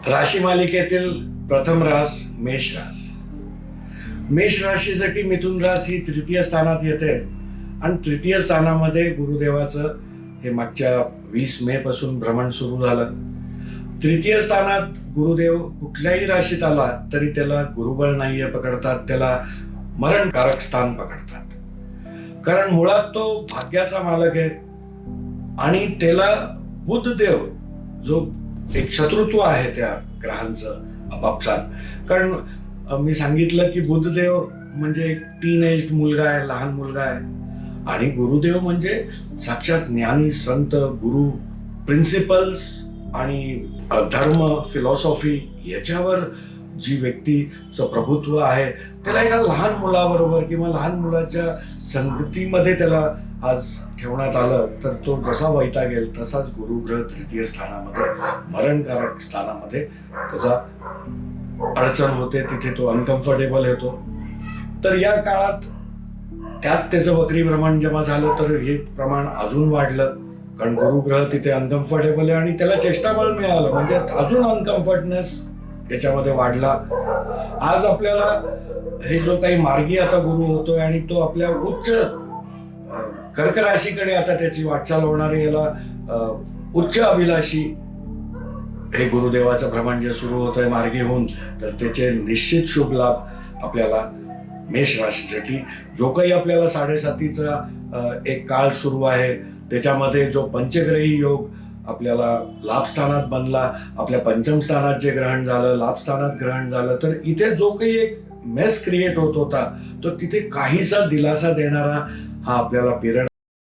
राशी मालिकेतील प्रथम रास मेष रास. मेष राशीसाठी मिथुन रास ही तृतीय स्थानात येते आणि तृतीय स्थानामध्ये गुरुदेवाचं हे मागच्या 20 मे पासून भ्रमण सुरू झालं. तृतीय स्थानात गुरुदेव कुठल्याही राशीत आला तरी त्याला गुरुबळ नाहीये पकडतात, त्याला मरणकारक स्थान पकडतात. कारण मुळात तो भाग्याचा मालक आहे आणि त्याला बुधदेव जो एक शत्रुत्व आहे त्या ग्रहांचं आपापसात. कारण मी सांगितलं की बुधदेव म्हणजे एक टीनएज मुलगा आहे, लहान मुलगा आहे, आणि गुरुदेव म्हणजे साक्षात ज्ञानी संत गुरु, प्रिन्सिपल्स आणि धर्म, फिलॉसॉफी याच्यावर जी व्यक्तीचं प्रभुत्व आहे त्याला एका लहान मुलाबरोबर किंवा लहान मुलाच्या संगतीमध्ये त्याला आज ठेवण्यात आलं तर तो जसा वैतागेल तसाच गुरुग्रह तृतीय स्थानामध्ये, मरणकारक स्थानामध्ये त्याचा अडचण होते, तिथे तो अनकम्फर्टेबल होतो. तर या काळात त्यात त्याचं वक्री भ्रमण जेव्हा झालं तर हे प्रमाण अजून वाढलं, कारण गुरुग्रह तिथे अनकम्फर्टेबल आहे आणि त्याला चेष्टाबळ मिळालं, म्हणजे अजून अनकम्फर्टनेस याच्यामध्ये वाढला. आज आपल्याला हे जो काही मार्गी आता गुरु होतोय आणि तो आपल्या उच्च कर्क राशीकडे आता त्याची वाटचाल होणार आहे, याला उच्च अभिलाषी हे गुरुदेवाचं भ्रमण जे सुरू होतंय मार्गी होऊन, तर त्याचे निश्चित शुभ लाभ आपल्याला मेष राशीसाठी, जो काही आपल्याला 7.5चा एक काळ सुरू आहे त्याच्यामध्ये जो पंचग्रही योग आपल्याला लाभ स्थानात बनला, आपल्या पंचम स्थानात जे ग्रहण झालं, लाभ स्थानात ग्रहण झालं, तर इथे जो काही एक मेस क्रिएट होत होता तो तिथे काहीसा दिलासा देणारा हा आपल्याला पिरियड